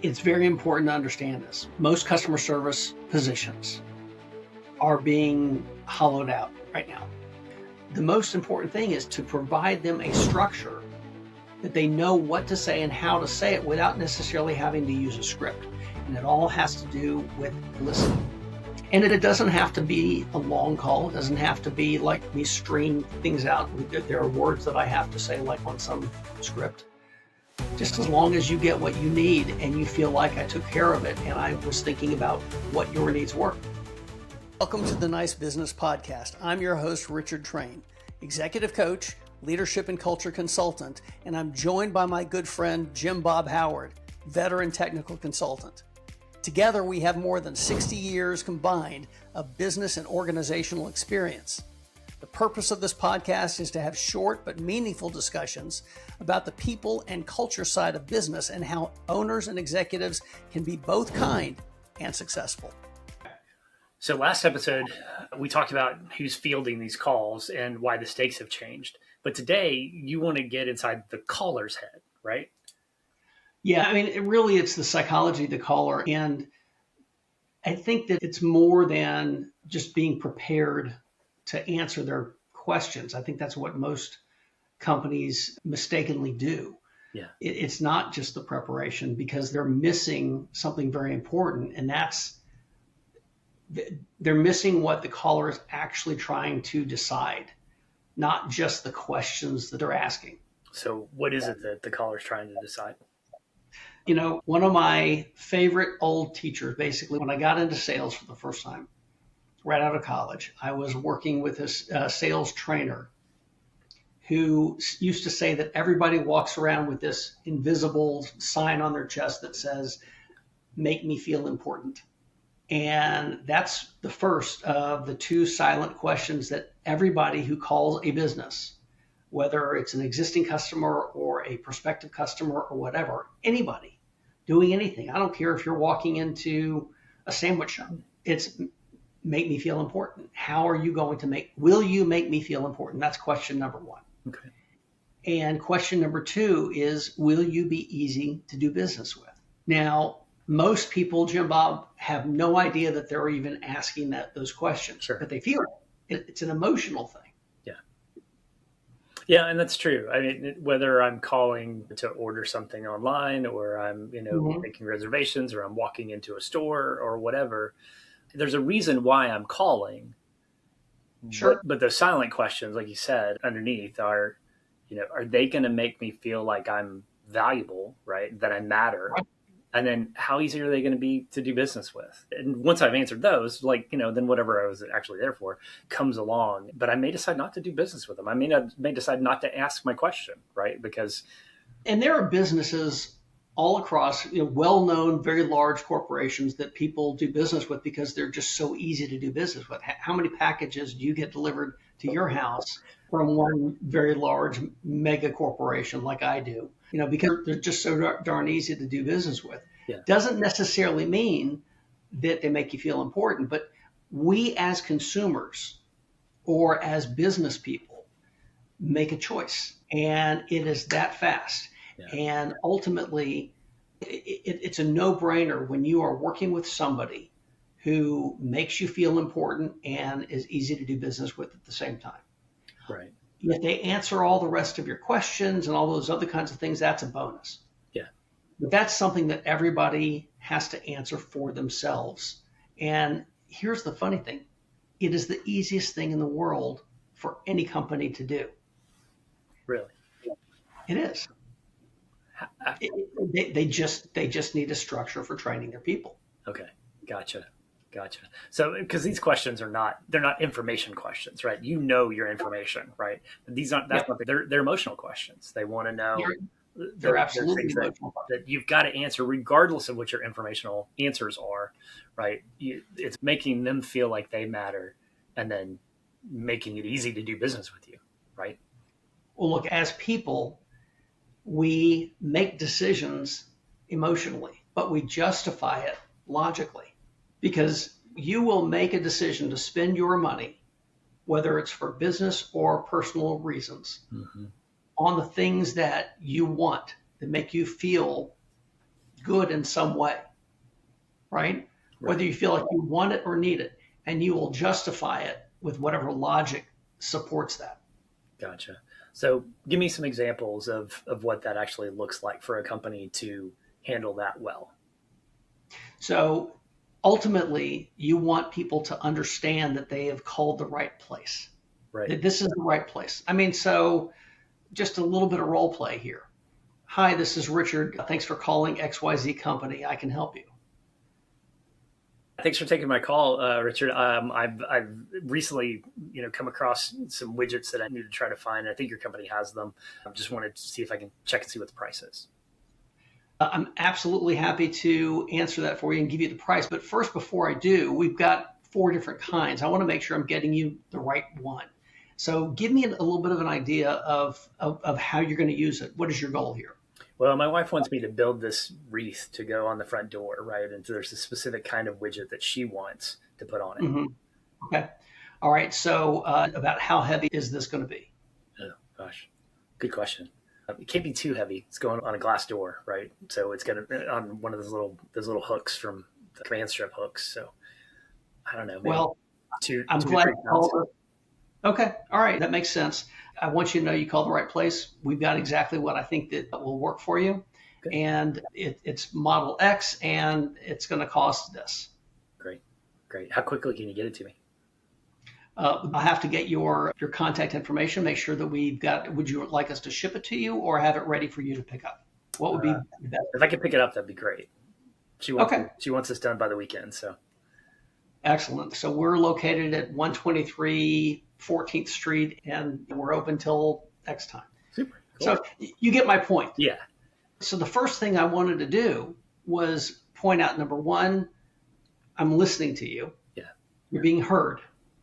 It's very important to understand this. Most customer service positions are being hollowed out right now. The most important thing is to provide them a structure that they know what to say and how to say it without necessarily having to use a script. And it all has to do with listening. And it doesn't have to be a long call. It doesn't have to be like me string things out. There are words that I have to say like on some script. Just as long as you get what you need and you feel like I took care of it and I was thinking about what your needs were. Welcome to the Nice Business Podcast. I'm your host, Richard Train, executive coach, leadership and culture consultant, and I'm joined by my good friend, Jim Bob Howard, veteran technical consultant. Together, we have more than 60 years combined of business and organizational experience. The purpose of this podcast is to have short but meaningful discussions about the people and culture side of business and how owners and executives can be both kind and successful. So last episode, we talked about who's fielding these calls and why the stakes have changed. But today, you want to get inside the caller's head, right? Yeah, I mean, it's the psychology of the caller. And I think that it's more than just being prepared to answer their questions. I think that's what most companies mistakenly do. Yeah. It's not just the preparation because they're missing something very important. And that's, they're missing what the caller is actually trying to decide, not just the questions that they're asking. So what is it that the caller's trying to decide? You know, one of my favorite old teachers, basically, when I got into sales for the first time, right out of college, I was working with a sales trainer who used to say that everybody walks around with this invisible sign on their chest that says, "Make me feel important." And that's the first of the two silent questions that everybody who calls a business, whether it's an existing customer or a prospective customer or whatever, anybody doing anything. I don't care if you're walking into a sandwich shop. It's make me feel important. How are you going to will you make me feel important? That's question number one. Okay. And question number two is, will you be easy to do business with? Now, most people, Jim Bob, have no idea that they're even asking those questions, Sure. But they feel it. It's an emotional thing. Yeah, and that's true. I mean, whether I'm calling to order something online or I'm, making reservations or I'm walking into a store or whatever, there's a reason why I'm calling. Sure. But the silent questions, like you said, underneath are, are they going to make me feel like I'm valuable, right? That I matter? Right. And then how easy are they going to be to do business with? And once I've answered those, then whatever I was actually there for comes along. But I may decide not to do business with them. I may decide not to ask my question, right? And there are businesses all across, well-known, very large corporations that people do business with because they're just so easy to do business with. How many packages do you get delivered to your house from one very large mega corporation like I do? Because they're just so darn easy to do business with. Yeah. Doesn't necessarily mean that they make you feel important, but we as consumers or as business people make a choice, and it is that fast. Yeah. And ultimately, it's a no-brainer when you are working with somebody who makes you feel important and is easy to do business with at the same time. Right. If they answer all the rest of your questions and all those other kinds of things, that's a bonus. Yeah. But that's something that everybody has to answer for themselves. And here's the funny thing. It is the easiest thing in the world for any company to do. Really? It is. They just need a structure for training their people. Okay. Gotcha. So, because these questions they're not information questions, right? Your information, right? They're emotional questions. They want to know. They're absolutely emotional. That you've got to answer regardless of what your informational answers are, right? It's making them feel like they matter and then making it easy to do business with you, right? Well, look, as people, we make decisions emotionally, but we justify it logically. Because you will make a decision to spend your money, whether it's for business or personal reasons, on the things that you want, that make you feel good in some way, right? Whether Right. you feel like you want it or need it, and you will justify it with whatever logic supports that. Gotcha. So give me some examples of what that actually looks like for a company to handle that well. So ultimately, you want people to understand that they have called the right place, Right. that this is the right place. I mean, so just a little bit of role play here. Hi, this is Richard. Thanks for calling XYZ Company. I can help you. Thanks for taking my call, Richard. I've recently, come across some widgets that I need to try to find. I think your company has them. I just wanted to see if I can check and see what the price is. I'm absolutely happy to answer that for you and give you the price. But first, before I do, we've got 4 different kinds. I want to make sure I'm getting you the right one. So give me a little bit of an idea of how you're going to use it. What is your goal here? Well, my wife wants me to build this wreath to go on the front door, right? And so there's a specific kind of widget that she wants to put on it. Mm-hmm. Okay. All right. So about how heavy is this going to be? Oh, gosh. Good question. It can't be too heavy. It's going on a glass door, right? So it's going to on one of those little hooks from the command strip hooks. So I don't know, maybe Well, I'm two to glad three you pounds. called it. Okay. All right. That makes sense. I want you to know you called the right place. We've got exactly what I think that will work for you. Good. And it's Model X, and it's going to cost this. Great. Great. How quickly can you get it to me? I'll have to get your contact information, make sure that we've got, would you like us to ship it to you or have it ready for you to pick up? What would be Uh, best? if I could pick it up, that'd be great. Okay, She wants this done by the weekend. So excellent. So we're located at 123 14th Street, and we're open till X time. super cool. So you get my point. Yeah. So the first thing I wanted to do was point out, number one, I'm listening to you. Yeah. You're being heard.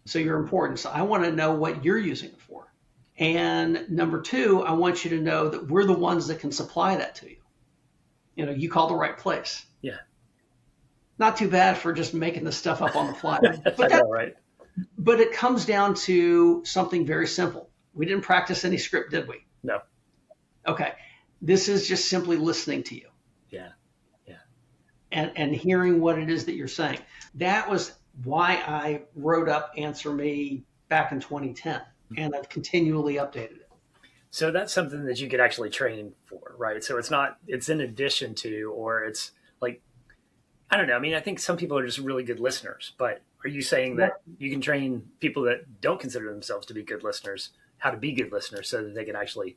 So you're important. So I want to know what you're using it for. And number two, I want you to know that we're the ones that can supply that to you. You call the right place. Yeah. Not too bad for just making this stuff up on the fly. I know, right? But it comes down to something very simple. We didn't practice any script, did we? No. Okay. This is just simply listening to you. Yeah. Yeah. And hearing what it is that you're saying. That was why I wrote up Answer Me back in 2010, and I've continually updated it. So that's something that you could actually train for, right? So it's in addition to, or it's like, I don't know. I mean, I think some people are just really good listeners, but are you saying that you can train people that don't consider themselves to be good listeners how to be good listeners so that they can actually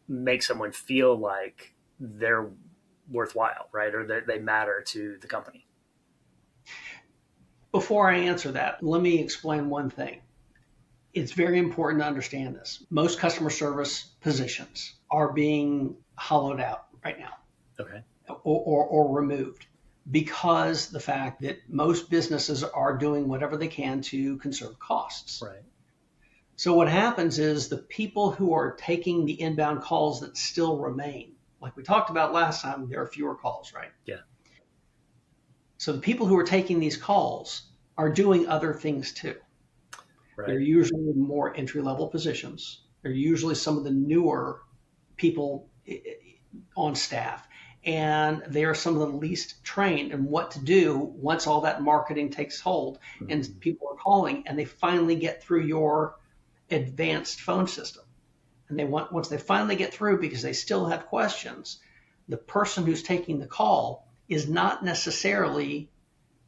make someone feel like they're worthwhile, right? Or that they matter to the company? Before I answer that, let me explain one thing. It's very important to understand this. Most customer service positions are being hollowed out right now, Okay. or removed, because the fact that most businesses are doing whatever they can to conserve costs. Right. So what happens is the people who are taking the inbound calls that still remain, like we talked about last time, there are fewer calls, right? Yeah. So the people who are taking these calls are doing other things too. Right. They're usually more entry-level positions. They're usually some of the newer people on staff. And they are some of the least trained in what to do once all that marketing takes hold and people are calling and they finally get through your advanced phone system. And once they finally get through, because they still have questions, the person who's taking the call is not necessarily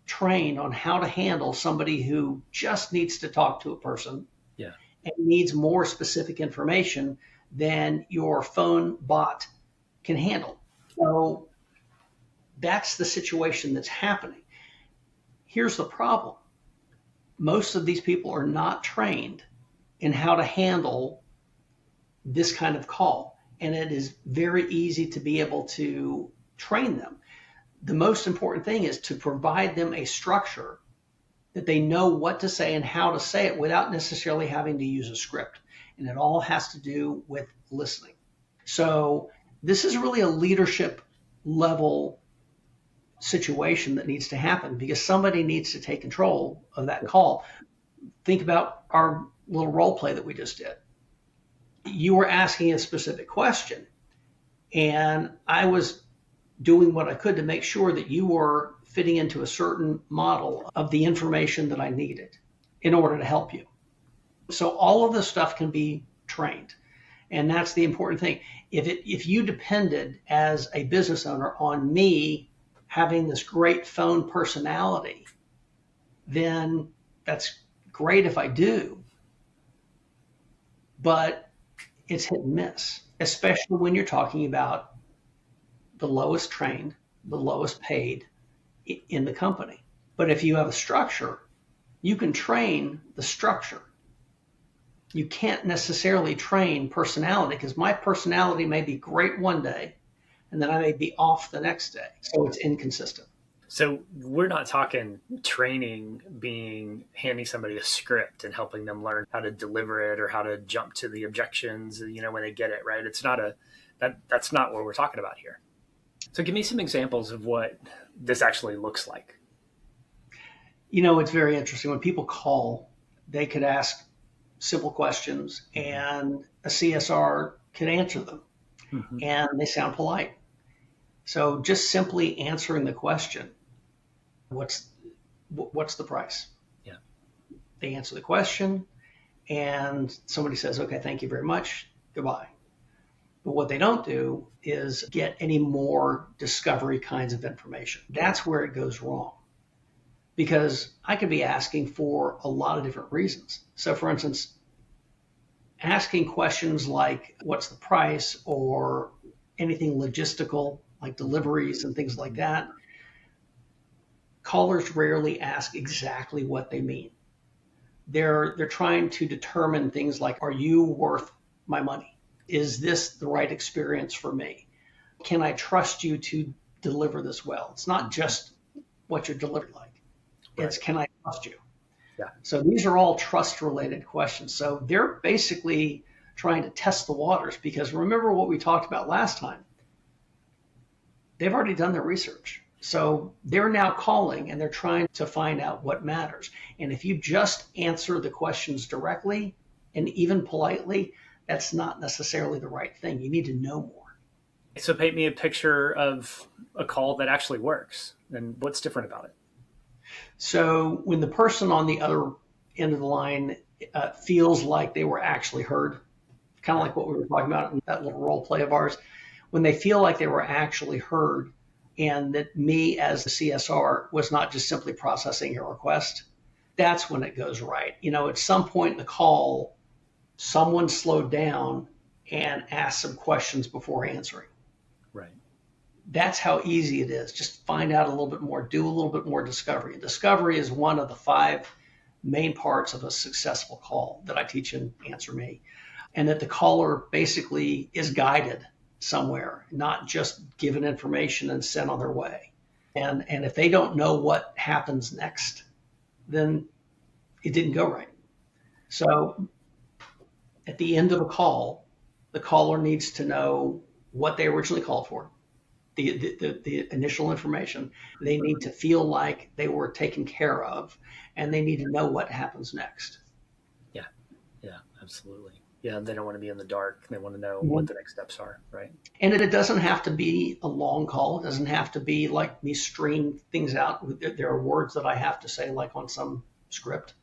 trained on how to handle somebody who just needs to talk to a person. Yeah. And needs more specific information than your phone bot can handle. So that's the situation that's happening. Here's the problem. Most of these people are not trained in how to handle this kind of call. And it is very easy to be able to train them. The most important thing is to provide them a structure that they know what to say and how to say it without necessarily having to use a script. And it all has to do with listening. So this is really a leadership level situation that needs to happen because somebody needs to take control of that call. Think about our little role play that we just did. You were asking a specific question, and I was doing what I could to make sure that you were fitting into a certain model of the information that I needed in order to help you. So all of this stuff can be trained. And that's the important thing. If you depended as a business owner on me having this great phone personality, then that's great if I do. But it's hit and miss, especially when you're talking about the lowest trained, the lowest paid in the company. But if you have a structure, you can train the structure. You can't necessarily train personality, because my personality may be great one day and then I may be off the next day. So it's inconsistent. So we're not talking training being handing somebody a script and helping them learn how to deliver it or how to jump to the objections, when they get it, right? It's not that's not what we're talking about here. So give me some examples of what this actually looks like. It's very interesting. When people call, they could ask simple questions and a CSR can answer them, and they sound polite. So just simply answering the question, what's the price? Yeah. They answer the question and somebody says, okay, thank you very much. Goodbye. But what they don't do is get any more discovery kinds of information. That's where it goes wrong. Because I could be asking for a lot of different reasons. So for instance, asking questions like what's the price or anything logistical like deliveries and things like that, callers rarely ask exactly what they mean. They're trying to determine things like, are you worth my money? Is this the right experience for me? Can I trust you to deliver this well? It's not just what you're delivering like. Right. It's can I trust you? Yeah. So these are all trust related questions. So they're basically trying to test the waters, because remember what we talked about last time. They've already done their research. So they're now calling and they're trying to find out what matters. And if you just answer the questions directly and even politely, that's not necessarily the right thing. You need to know more. So paint me a picture of a call that actually works and what's different about it. So when the person on the other end of the line feels like they were actually heard, kind of like what we were talking about in that little role play of ours, when they feel like they were actually heard and that me as the CSR was not just simply processing a request, that's when it goes right. At some point in the call, someone slowed down and asked some questions before answering. Right. That's how easy it is. Just find out a little bit more, do a little bit more discovery. Discovery is one of the 5 main parts of a successful call that I teach in Answer Me. And that the caller basically is guided somewhere, not just given information and sent on their way. And if they don't know what happens next, then it didn't go right. So at the end of a call, the caller needs to know what they originally called for, the initial information. They need to feel like they were taken care of, and they need to know what happens next. Yeah, absolutely. Yeah, they don't want to be in the dark. They want to know what the next steps are, right? And it doesn't have to be a long call. It doesn't have to be like me string things out. There are words that I have to say, like on some script.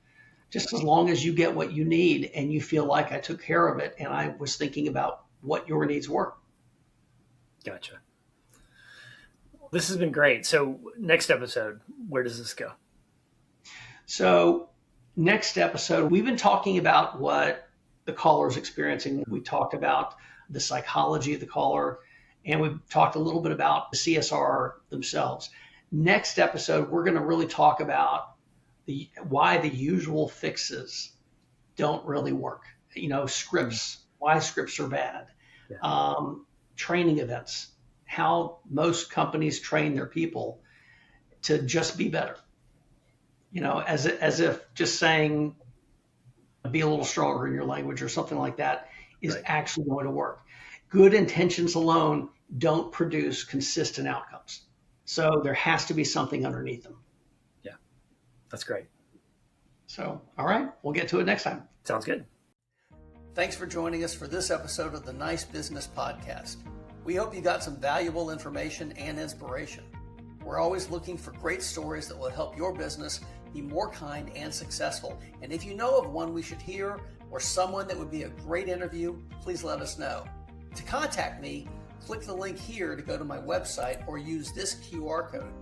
Just as long as you get what you need and you feel like I took care of it and I was thinking about what your needs were. Gotcha. This has been great. So next episode, where does this go? So next episode, we've been talking about what the caller is experiencing. We talked about the psychology of the caller, and we've talked a little bit about the CSR themselves. Next episode, we're going to really talk about why the usual fixes don't really work. Scripts, why scripts are bad. Yeah. Training events, how most companies train their people to just be better. As if just saying, be a little stronger in your language or something like that is right. Actually going to work. Good intentions alone don't produce consistent outcomes. So there has to be something underneath them. Yeah, that's great. So, all right, we'll get to it next time. Sounds good. Thanks for joining us for this episode of the Nice Business Podcast. We hope you got some valuable information and inspiration. We're always looking for great stories that will help your business be more kind and successful. And if you know of one we should hear or someone that would be a great interview, please let us know. To contact me, click the link here to go to my website or use this QR code.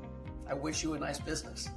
I wish you a nice business.